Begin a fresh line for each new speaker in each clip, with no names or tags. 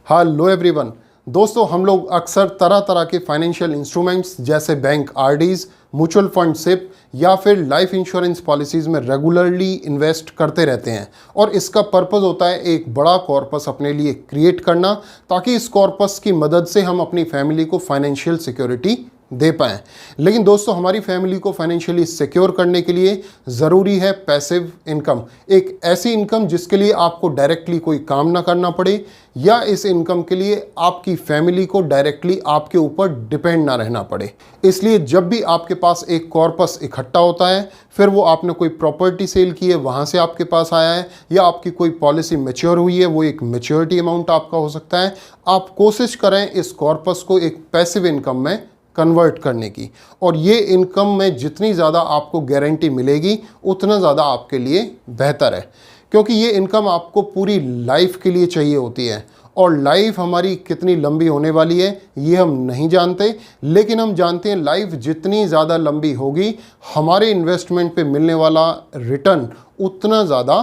Hello everyone. दोस्तों, हम लोग अक्सर तरह तरह के फाइनेंशियल इंस्ट्रूमेंट्स जैसे bank RDs, mutual fund SIP या फिर लाइफ इंश्योरेंस पॉलिसीज़ में रेगुलरली इन्वेस्ट करते रहते हैं और इसका पर्पस होता है एक बड़ा कॉर्पस अपने लिए क्रिएट करना, ताकि इस कॉर्पस की मदद से हम अपनी फैमिली को फाइनेंशियल सिक्योरिटी दे पाएँ। लेकिन दोस्तों, हमारी फैमिली को फाइनेंशियली सिक्योर करने के लिए ज़रूरी है पैसिव इनकम, एक ऐसी इनकम जिसके लिए आपको डायरेक्टली कोई काम ना करना पड़े या इस इनकम के लिए आपकी फैमिली को डायरेक्टली आपके ऊपर डिपेंड ना रहना पड़े। इसलिए जब भी आपके पास एक कॉर्पस इकट्ठा होता है, फिर वो आपने कोई प्रॉपर्टी सेल की है वहाँ से आपके पास आया है, या आपकी कोई पॉलिसी मैच्योर हुई है, वो एक मैच्योरिटी अमाउंट आपका हो सकता है, आप कोशिश करें इस कॉर्पस को एक पैसिव इनकम में कन्वर्ट करने की। और ये इनकम में जितनी ज़्यादा आपको गारंटी मिलेगी उतना ज़्यादा आपके लिए बेहतर है, क्योंकि ये इनकम आपको पूरी लाइफ के लिए चाहिए होती है। और लाइफ हमारी कितनी लंबी होने वाली है ये हम नहीं जानते, लेकिन हम जानते हैं लाइफ जितनी ज़्यादा लंबी होगी हमारे इन्वेस्टमेंट पे मिलने वाला रिटर्न उतना ज़्यादा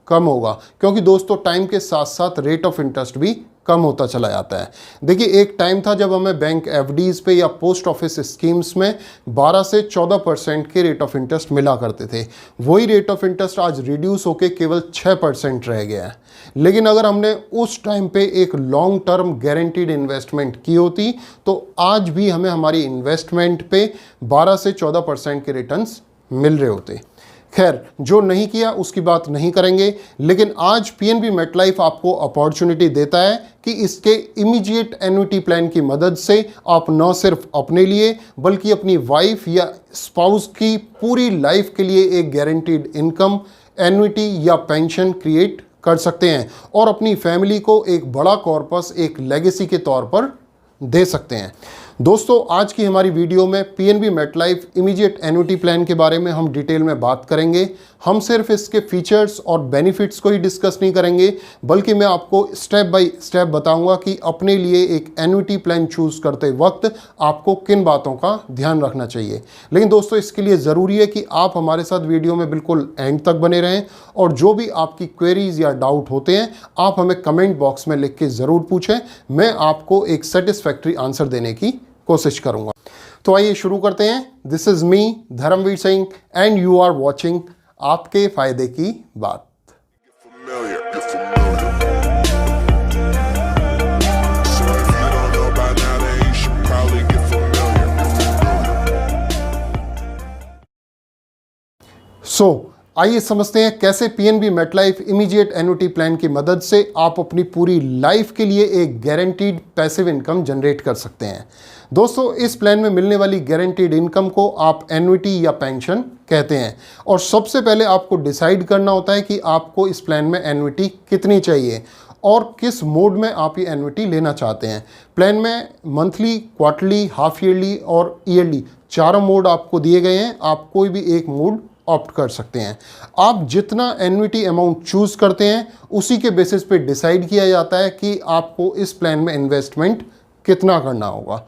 कम होगा, क्योंकि दोस्तों टाइम के साथ साथ रेट ऑफ इंटरेस्ट भी कम होता चला जाता है। देखिए, एक टाइम था जब हमें बैंक एफडीज़ पे या पोस्ट ऑफिस स्कीम्स में 12 से 14% के रेट ऑफ इंटरेस्ट मिला करते थे। वही रेट ऑफ इंटरेस्ट आज रिड्यूस होकर केवल 6% रह गया है। लेकिन अगर हमने उस टाइम पे एक लॉन्ग टर्म गारंटीड इन्वेस्टमेंट की होती तो आज भी हमें हमारी इन्वेस्टमेंट पे 12 से 14% के रिटर्न्स मिल रहे होते। खैर, जो नहीं किया उसकी बात नहीं करेंगे, लेकिन आज पीएनबी मेटलाइफ आपको अपॉर्चुनिटी देता है कि इसके इमीडिएट एन्युटी प्लान की मदद से आप न सिर्फ अपने लिए बल्कि अपनी वाइफ या स्पाउस की पूरी लाइफ के लिए एक गारंटीड इनकम, एन्युटी या पेंशन क्रिएट कर सकते हैं और अपनी फैमिली को एक बड़ा कॉर्पस, एक लेगेसी के तौर पर दे सकते हैं। दोस्तों, आज की हमारी वीडियो में PNB MetLife immediate annuity plan के बारे में हम डिटेल में बात करेंगे। हम सिर्फ इसके फीचर्स और बेनिफिट्स को ही डिस्कस नहीं करेंगे, बल्कि मैं आपको स्टेप बाय स्टेप बताऊंगा कि अपने लिए एक एन्युटी प्लान चूज़ करते वक्त आपको किन बातों का ध्यान रखना चाहिए। लेकिन दोस्तों, इसके लिए ज़रूरी है कि आप हमारे साथ वीडियो में बिल्कुल एंड तक बने रहें और जो भी आपकी क्वेरीज या डाउट होते हैं आप हमें कमेंट बॉक्स में लिख के ज़रूर पूछें। मैं आपको एक सेटिस्फैक्ट्री आंसर देने की कोशिश करूंगा। तो आइए शुरू करते हैं। This is me Dharmveer Singh and you are watching आपके फायदे की बात। आइए समझते हैं कैसे PNB MetLife immediate annuity plan की मदद से आप अपनी पूरी लाइफ के लिए एक गारंटीड पैसिव इनकम जनरेट कर सकते हैं। दोस्तों, इस प्लान में मिलने वाली गारंटीड इनकम को आप एन्युटी या पेंशन कहते हैं और सबसे पहले आपको डिसाइड करना होता है कि आपको इस प्लान में एन्युटी कितनी चाहिए और किस मोड में आप ये एन्युटी लेना चाहते हैं। प्लान में मंथली, क्वार्टरली, हाफ ईयरली और ईयरली चारों मोड आपको दिए गए हैं। आप कोई भी एक मोड ऑप्ट कर सकते हैं। आप जितना एन्युटी अमाउंट चूज करते हैं उसी के बेसिस पे डिसाइड किया जाता है कि आपको इस प्लान में इन्वेस्टमेंट कितना करना होगा।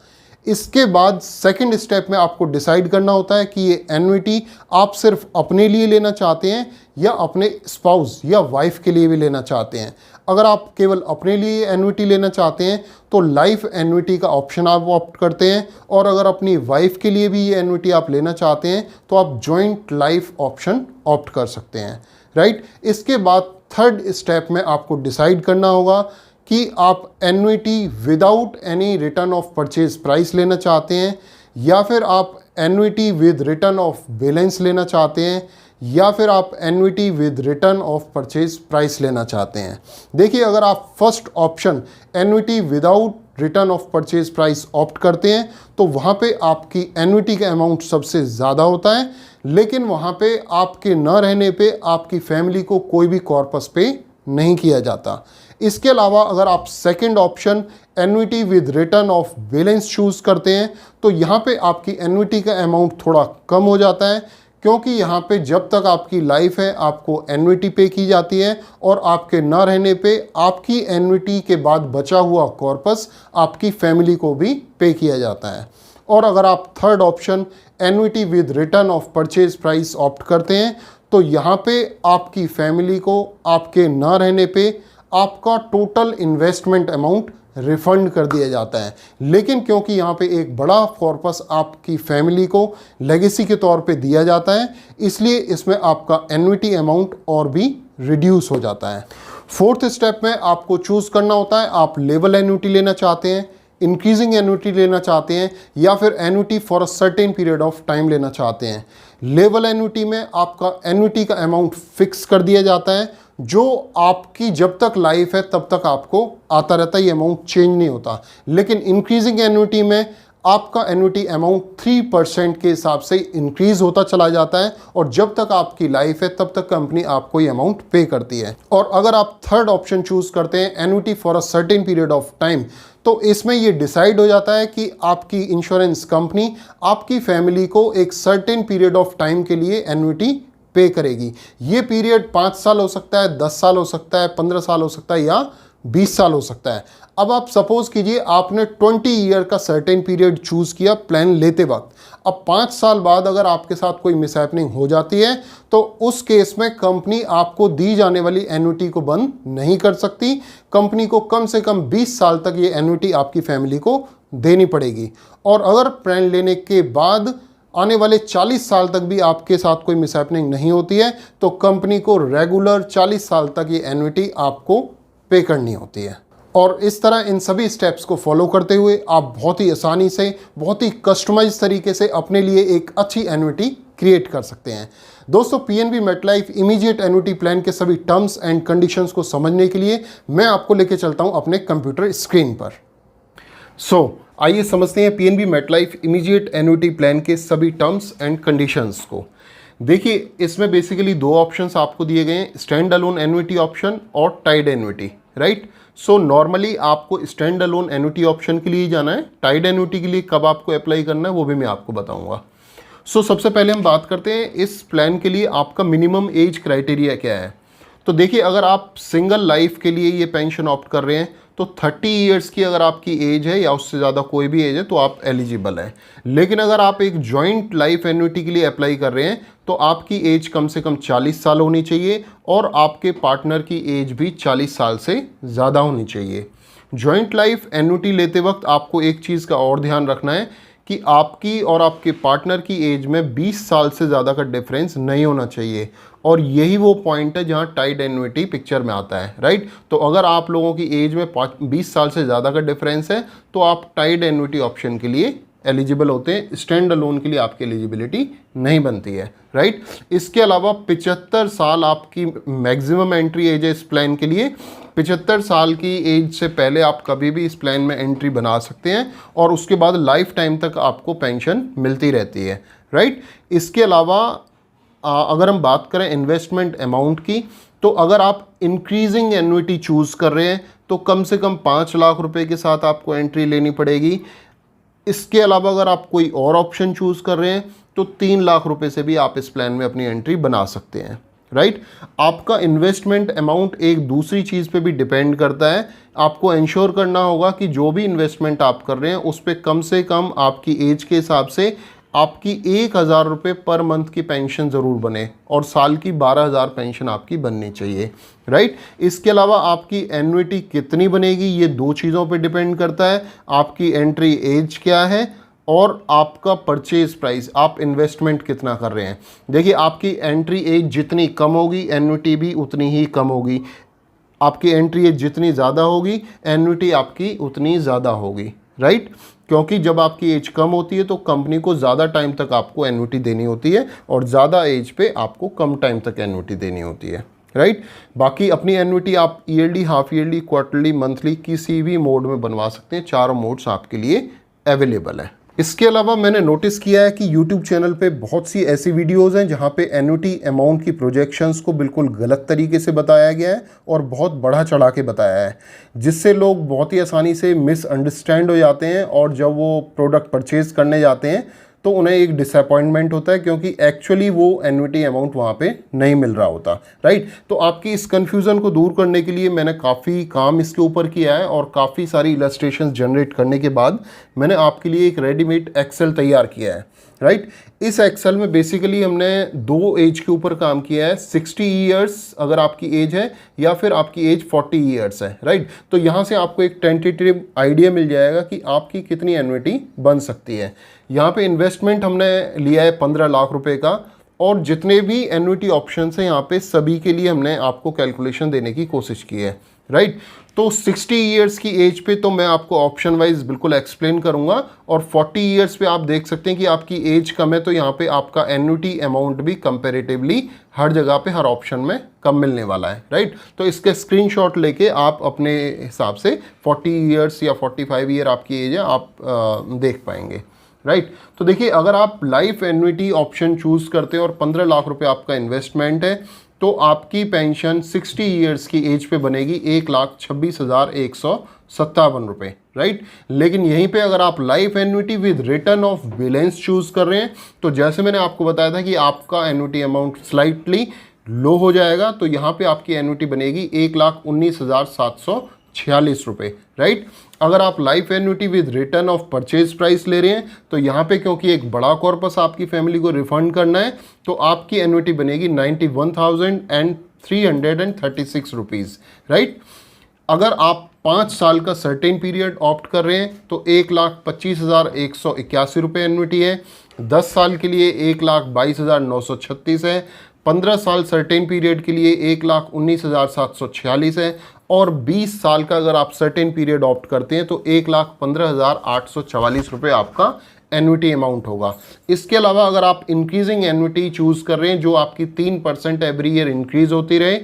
इसके बाद सेकंड स्टेप में आपको डिसाइड करना होता है कि ये एन्युटी आप सिर्फ अपने लिए लेना चाहते हैं या अपने स्पाउस या वाइफ के लिए भी लेना चाहते हैं। अगर आप केवल अपने लिए एन्युटी लेना चाहते हैं तो लाइफ एन्युटी का ऑप्शन आप ऑप्ट करते हैं, और अगर अपनी वाइफ के लिए भी ये एन्युटी आप लेना चाहते हैं तो आप जॉइंट लाइफ ऑप्शन ऑप्ट कर सकते हैं, राइट। इसके बाद थर्ड स्टेप में आपको डिसाइड करना होगा कि आप annuity without any return of purchase price लेना चाहते हैं या फिर आप annuity with return of balance लेना चाहते हैं या फिर आप annuity with return of purchase price लेना चाहते हैं। देखिए, अगर आप first option annuity without return of purchase price opt करते हैं तो वहाँ पे आपकी एन्युटी का अमाउंट सबसे ज़्यादा होता है, लेकिन वहाँ पे आपके न रहने पे आपकी फैमिली को कोई भी कॉर्पस पे नहीं किया जाता। इसके अलावा अगर आप second option annuity with return of balance choose करते हैं तो यहाँ पे आपकी एन्युटी का अमाउंट थोड़ा कम हो जाता है, क्योंकि यहाँ पे जब तक आपकी लाइफ है आपको एन्युटी पे की जाती है और आपके ना रहने पे आपकी एन्युटी के बाद बचा हुआ कॉर्पस आपकी फैमिली को भी पे किया जाता है। और अगर आप third option annuity with return of purchase price opt करते हैं तो यहाँ पे आपकी फैमिली को आपके ना रहने पे आपका टोटल इन्वेस्टमेंट अमाउंट रिफंड कर दिया जाता है। लेकिन क्योंकि यहाँ पे एक बड़ा कॉर्पस आपकी फैमिली को लेगेसी के तौर पे दिया जाता है, इसलिए इसमें आपका एन्युटी अमाउंट और भी रिड्यूस हो जाता है। फोर्थ स्टेप में आपको चूज करना होता है, आप लेवल एन्युटी लेना चाहते हैं, इंक्रीजिंग एन्युटी लेना चाहते हैं, या फिर annuity for a certain period of time लेना चाहते हैं। लेवल एन्युटी में आपका एन्युटी का अमाउंट फिक्स कर दिया जाता है, जो आपकी जब तक लाइफ है तब तक आपको आता रहता है, ये अमाउंट चेंज नहीं होता। लेकिन इंक्रीजिंग एन्युटी में आपका एन्युटी अमाउंट 3% के हिसाब से इंक्रीज होता चला जाता है, और जब तक आपकी लाइफ है तब तक कंपनी आपको ये अमाउंट पे करती है। और अगर आप थर्ड ऑप्शन चूज करते हैं, annuity for a certain period of time, तो इसमें ये डिसाइड हो जाता है कि आपकी इंश्योरेंस कंपनी आपकी फैमिली को एक सर्टेन पीरियड ऑफ टाइम के लिए एन्युटी पे करेगी। ये पीरियड 5 साल हो सकता है, 10 साल हो सकता है, 15 साल हो सकता है, या 20 साल हो सकता है। अब आप सपोज कीजिए आपने 20 ईयर का सर्टेन पीरियड चूज किया प्लान लेते वक्त। अब 5 साल बाद अगर आपके साथ कोई मिसहैपनिंग हो जाती है, तो उस केस में कंपनी आपको दी जाने वाली एन्युटी को बंद नहीं कर सकती। कंपनी को कम से कम 20 साल तक ये एन्युटी आपकी फैमिली को देनी पड़ेगी। और अगर प्लान लेने के बाद आने वाले 40 साल तक भी आपके साथ कोई मिसहैपनिंग नहीं होती है, तो कंपनी को रेगुलर 40 साल तक ये एन्युटी आपको पे करनी होती है। और इस तरह इन सभी स्टेप्स को फॉलो करते हुए आप बहुत ही आसानी से, बहुत ही कस्टमाइज तरीके से अपने लिए एक अच्छी एन्युटी क्रिएट कर सकते हैं। दोस्तों, PNB MetLife immediate annuity plan के सभी टर्म्स एंड कंडीशंस को समझने के लिए मैं आपको लेके चलता हूं अपने कंप्यूटर स्क्रीन पर। आइए समझते हैं PNB MetLife immediate annuity plan के सभी टर्म्स एंड कंडीशंस को। देखिए, इसमें बेसिकली 2 ऑप्शंस आपको दिए गए हैं, स्टैंड अलोन एन्युटी ऑप्शन और tied annuity, right. So normally आपको स्टैंड अलोन एन्युटी ऑप्शन के लिए जाना है। टाइड एन्युटी के लिए कब आपको अप्लाई करना है वो भी मैं आपको बताऊंगा। सबसे पहले हम बात करते हैं इस प्लान के लिए आपका मिनिमम एज क्राइटेरिया क्या है। तो देखिए, अगर आप सिंगल लाइफ के लिए ये पेंशन ऑप्ट कर रहे हैं तो 30 ईयर्स की अगर आपकी एज है या उससे ज़्यादा कोई भी एज है तो आप एलिजिबल हैं। लेकिन अगर आप एक जॉइंट लाइफ एन्युटी के लिए अप्लाई कर रहे हैं तो आपकी एज कम से कम 40 साल होनी चाहिए, और आपके पार्टनर की एज भी 40 साल से ज़्यादा होनी चाहिए। जॉइंट लाइफ एन्युटी लेते वक्त आपको एक चीज़ का और ध्यान रखना है कि आपकी और आपके पार्टनर की एज में 20 साल से ज़्यादा का डिफरेंस नहीं होना चाहिए, और यही वो पॉइंट है जहाँ टाइड एन्युटी पिक्चर में आता है, राइट। तो अगर आप लोगों की एज में 20 साल से ज़्यादा का डिफरेंस है तो आप टाइड एन्युटी ऑप्शन के लिए एलिजिबल होते हैं। स्टैंड अलोन के लिए आपकी एलिजिबिलिटी नहीं बनती है, राइट। इसके अलावा 75 साल आपकी मैक्सिमम एंट्री एज है इस प्लान के लिए। 75 साल की एज से पहले आप कभी भी इस प्लान में एंट्री बना सकते हैं, और उसके बाद लाइफ टाइम तक आपको पेंशन मिलती रहती है, राइट। इसके अलावा अगर हम बात करें इन्वेस्टमेंट अमाउंट की, तो अगर आप इंक्रीजिंग एन्युटी चूज़ कर रहे हैं तो कम से कम 5 लाख रुपए के साथ आपको एंट्री लेनी पड़ेगी। इसके अलावा अगर आप कोई और ऑप्शन चूज़ कर रहे हैं तो 3 लाख रुपए से भी आप इस प्लान में अपनी एंट्री बना सकते हैं, राइट। आपका इन्वेस्टमेंट अमाउंट एक दूसरी चीज़ पे भी डिपेंड करता है। आपको इंश्योर करना होगा कि जो भी इन्वेस्टमेंट आप कर रहे हैं उस पर कम से कम आपकी एज के हिसाब से आपकी 1,000 रुपये पर मंथ की पेंशन ज़रूर बने, और साल की 12,000 पेंशन आपकी बननी चाहिए, राइट। इसके अलावा आपकी एन्युटी कितनी बनेगी ये 2 चीज़ों पे डिपेंड करता है। आपकी एंट्री एज क्या है और आपका परचेज प्राइस, आप इन्वेस्टमेंट कितना कर रहे हैं। देखिए, आपकी एंट्री एज जितनी कम होगी एन्युटी भी उतनी ही कम होगी। आपकी एंट्री एज जितनी ज़्यादा होगी एन्युटी आपकी उतनी ज़्यादा होगी, राइट। क्योंकि जब आपकी एज कम होती है तो कंपनी को ज़्यादा टाइम तक आपको एन्युटी देनी होती है, और ज़्यादा एज पे आपको कम टाइम तक एन्युटी देनी होती है, राइट। बाकी अपनी एन्युटी आप yearly, half yearly, quarterly, monthly किसी भी मोड में बनवा सकते हैं। 4 मोड्स आपके लिए अवेलेबल है। इसके अलावा मैंने नोटिस किया है कि YouTube चैनल पे बहुत सी ऐसी वीडियोस हैं जहाँ पे एन्युटी अमाउंट की प्रोजेक्शंस को बिल्कुल गलत तरीके से बताया गया है और बहुत बढ़ा चढ़ा के बताया है, जिससे लोग बहुत ही आसानी से मिसअंडरस्टैंड हो जाते हैं, और जब वो प्रोडक्ट परचेज करने जाते हैं तो उन्हें एक डिसअपॉइंटमेंट होता है, क्योंकि एक्चुअली वो एन्युटी अमाउंट वहाँ पे नहीं मिल रहा होता, राइट। तो आपकी इस कन्फ्यूज़न को दूर करने के लिए मैंने काफ़ी काम इसके ऊपर किया है, और काफ़ी सारी इलस्ट्रेशंस जनरेट करने के बाद मैंने आपके लिए एक रेडीमेड एक्सेल तैयार किया है, राइट। इस एक्सेल में बेसिकली हमने दो एज के ऊपर काम किया है, 60 ईयर्स अगर आपकी एज है या फिर आपकी एज 40 ईयर्स है, राइट। तो यहाँ से आपको एक टेंटेटिव आइडिया मिल जाएगा कि आपकी कितनी एन्युटी बन सकती है। यहाँ पे इन्वेस्टमेंट हमने लिया है 15 लाख रुपए का, और जितने भी एन्युटी ऑप्शन हैं यहाँ पे सभी के लिए हमने आपको कैलकुलेशन देने की कोशिश की है, राइट। तो 60 ईयर्स की एज पे तो मैं आपको ऑप्शन वाइज बिल्कुल एक्सप्लेन करूंगा, और 40 ईयर्स पे आप देख सकते हैं कि आपकी एज कम है तो यहाँ पे आपका एन्युटी अमाउंट भी कंपैरेटिवली हर जगह पे हर ऑप्शन में कम मिलने वाला है, राइट। तो इसके स्क्रीनशॉट लेके आप अपने हिसाब से 40 ईयर्स या 45 ईयर आपकी एज है आप देख पाएंगे, राइट। तो देखिए, अगर आप लाइफ एन्युटी ऑप्शन चूज करते हैं और 15 लाख रुपए आपका इन्वेस्टमेंट है तो आपकी पेंशन 60 ईयर्स की एज पे बनेगी 1,26,157 रुपये, राइट। लेकिन यहीं पे अगर आप life annuity with return of balance choose कर रहे हैं तो जैसे मैंने आपको बताया था कि आपका एन्युटी अमाउंट स्लाइटली लो हो जाएगा, तो यहाँ पे आपकी एन्युटी बनेगी 1,19,746 रुपये, राइट। अगर आप life annuity with return of purchase price ले रहे हैं तो यहाँ पे क्योंकि एक बड़ा कॉर्पस आपकी फैमिली को रिफंड करना है तो आपकी एन्युटी बनेगी 91,336 रुपीज़, राइट। अगर आप 5 साल का सर्टेन पीरियड ऑप्ट कर रहे हैं तो 1,25,181 रुपये एन्युटी है, 10 साल के लिए 1,22,936 है, 15 साल सर्टेन पीरियड के लिए 1,19,746 है, और 20 साल का अगर आप सर्टेन पीरियड ऑप्ट करते हैं तो 1,15,844 रुपये आपका एन्युटी अमाउंट होगा। इसके अलावा अगर आप इंक्रीजिंग एन्युटी चूज कर रहे हैं जो आपकी 3% एवरी ईयर इंक्रीज होती रहे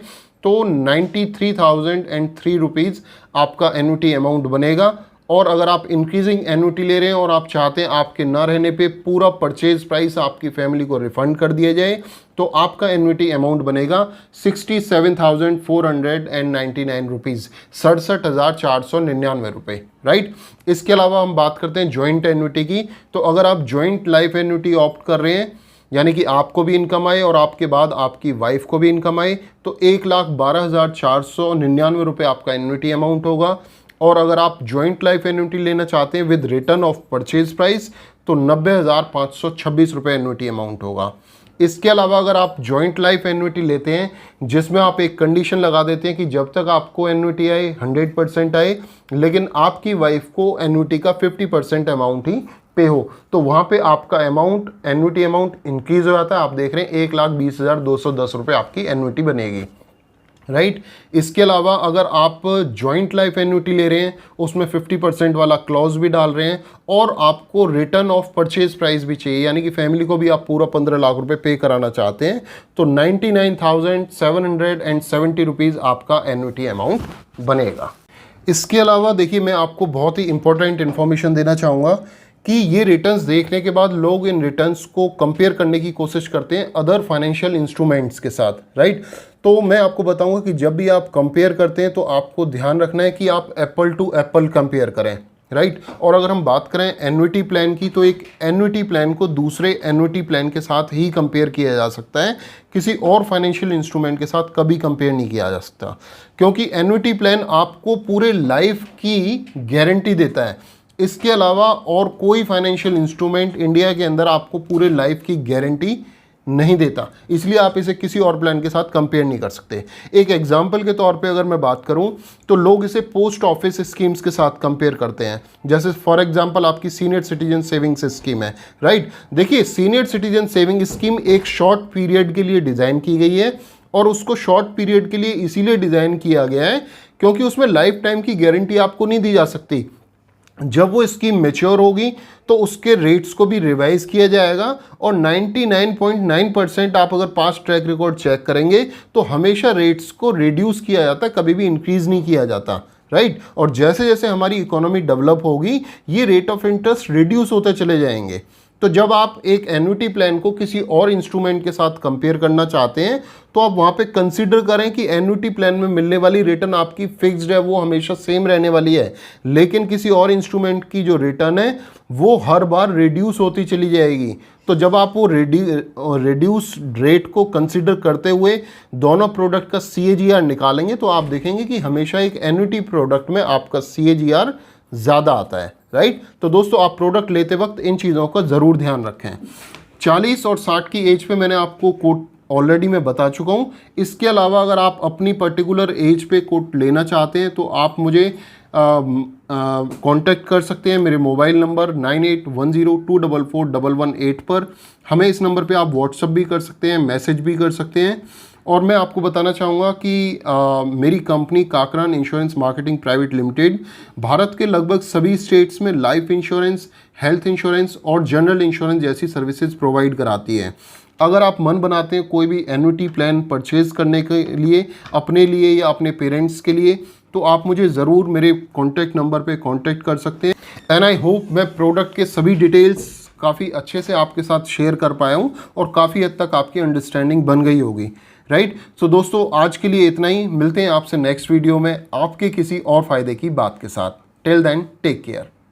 तो 93,003 रुपीज़ आपका एन्युटी अमाउंट बनेगा। और अगर आप इंक्रीजिंग एन्युटी ले रहे हैं और आप चाहते हैं आपके ना रहने पे पूरा परचेज प्राइस आपकी फैमिली को रिफंड कर दिया जाए तो आपका एन्युटी अमाउंट बनेगा 67,499 रुपीज़, 67,499 रुपये, राइट। इसके अलावा हम बात करते हैं जॉइंट एन्युटी की। तो अगर आप जॉइंट लाइफ एन्युटी ऑप्ट कर रहे हैं यानी कि आपको भी इनकम आए और आपके बाद आपकी वाइफ को भी इनकम आए तो 1,12,499 रुपये आपका एन्युटी अमाउंट होगा। और अगर आप जॉइंट लाइफ एन्युटी लेना चाहते हैं with return of purchase price तो 90,526 रुपये एन्युटी अमाउंट होगा। इसके अलावा अगर आप जॉइंट लाइफ एन्युटी लेते हैं जिसमें आप एक कंडीशन लगा देते हैं कि जब तक आपको एन्युटी आए 100% आए लेकिन आपकी वाइफ को एन्युटी का 50% अमाउंट ही पे हो तो वहाँ पे आपका अमाउंट एन्युटी अमाउंट इंक्रीज हो जाता है। आप देख रहे हैं 1,20,210 रुपये आपकी एन्युटी बनेगी, राइट। इसके अलावा अगर आप जॉइंट लाइफ एन्युटी ले रहे हैं उसमें 50% वाला क्लॉज भी डाल रहे हैं और आपको रिटर्न ऑफ परचेज प्राइस भी चाहिए यानी कि फैमिली को भी आप पूरा 15 लाख रुपए पे कराना चाहते हैं तो 99,770 रुपीज़ आपका एन्युटी अमाउंट बनेगा। इसके अलावा देखिए, मैं आपको बहुत ही इंपॉर्टेंट इन्फॉर्मेशन देना चाहूँगा कि ये रिटर्न्स देखने के बाद लोग इन रिटर्न्स को कंपेयर करने की कोशिश करते हैं अदर फाइनेंशियल इंस्ट्रूमेंट्स के साथ, राइट। तो मैं आपको बताऊंगा कि जब भी आप कंपेयर करते हैं तो आपको ध्यान रखना है कि आप एप्पल टू एप्पल कंपेयर करें, राइट। और अगर हम बात करें एन्युटी प्लान की तो एक एन्युटी प्लान को दूसरे एन्युटी प्लान के साथ ही कंपेयर किया जा सकता है, किसी और फाइनेंशियल इंस्ट्रूमेंट के साथ कभी कंपेयर नहीं किया जा सकता क्योंकि एन्युटी प्लान आपको पूरे लाइफ की गारंटी देता है। इसके अलावा और कोई फाइनेंशियल इंस्ट्रूमेंट इंडिया के अंदर आपको पूरे लाइफ की गारंटी नहीं देता, इसलिए आप इसे किसी और प्लान के साथ कंपेयर नहीं कर सकते। एक एग्जांपल के तौर पे अगर मैं बात करूं तो लोग इसे पोस्ट ऑफिस स्कीम्स के साथ कंपेयर करते हैं। जैसे फॉर एग्जांपल आपकी सीनियर सिटीजन सेविंग्स स्कीम है, राइट। देखिए, सीनियर सिटीजन सेविंग स्कीम एक शॉर्ट पीरियड के लिए डिज़ाइन की गई है और उसको शॉर्ट पीरियड के लिए इसीलिए डिज़ाइन किया गया है क्योंकि उसमें लाइफ टाइम की गारंटी आपको नहीं दी जा सकती। जब वो स्कीम मैच्योर होगी तो उसके रेट्स को भी रिवाइज किया जाएगा और 99.9% आप अगर पास्ट ट्रैक रिकॉर्ड चेक करेंगे तो हमेशा रेट्स को रिड्यूस किया जाता है, कभी भी इंक्रीज नहीं किया जाता, राइट। और जैसे जैसे हमारी इकोनॉमी डेवलप होगी ये रेट ऑफ इंटरेस्ट रिड्यूस होते चले जाएंगे। तो जब आप एक एन्युटी प्लान को किसी और इंस्ट्रूमेंट के साथ कंपेयर करना चाहते हैं तो आप वहाँ पे कंसीडर करें कि एन्युटी प्लान में मिलने वाली रिटर्न आपकी फिक्स्ड है, वो हमेशा सेम रहने वाली है, लेकिन किसी और इंस्ट्रूमेंट की जो रिटर्न है वो हर बार रिड्यूस होती चली जाएगी। तो जब आप वो रिड्यूस रेट को कंसीडर करते हुए दोनों प्रोडक्ट का CAGR निकालेंगे तो आप देखेंगे कि हमेशा एक एन्युटी प्रोडक्ट में आपका CAGR ज़्यादा आता है, राइट। तो दोस्तों आप प्रोडक्ट लेते वक्त इन चीज़ों का ज़रूर ध्यान रखें। 40 और 60 की एज पे मैंने आपको कोट ऑलरेडी मैं बता चुका हूँ। इसके अलावा अगर आप अपनी पर्टिकुलर एज पे कोट लेना चाहते हैं तो आप मुझे कांटेक्ट कर सकते हैं मेरे मोबाइल नंबर 9810244118 पर। हमें इस नंबर पे आप व्हाट्सअप भी कर सकते हैं, मैसेज भी कर सकते हैं। और मैं आपको बताना चाहूँगा कि मेरी company Kakran insurance marketing private limited Bharat के लगभग सभी स्टेट्स में लाइफ इंश्योरेंस, हेल्थ इंश्योरेंस और जनरल इंश्योरेंस जैसी सर्विसेज प्रोवाइड कराती है। अगर आप मन बनाते हैं कोई भी एन्युटी प्लान परचेज करने के लिए, अपने लिए या अपने पेरेंट्स के लिए, तो आप मुझे ज़रूर मेरे कॉन्टैक्ट नंबर पे कांटेक्ट कर सकते हैं। एंड आई होप मैं प्रोडक्ट के सभी डिटेल्स काफ़ी अच्छे से आपके साथ शेयर कर पाया हूँ और काफ़ी हद तक आपकी अंडरस्टैंडिंग बन गई होगी, राइट। सो दोस्तों आज के लिए इतना ही। मिलते हैं आपसे नेक्स्ट वीडियो में आपके किसी और फ़ायदे की बात के साथ। Till then take care.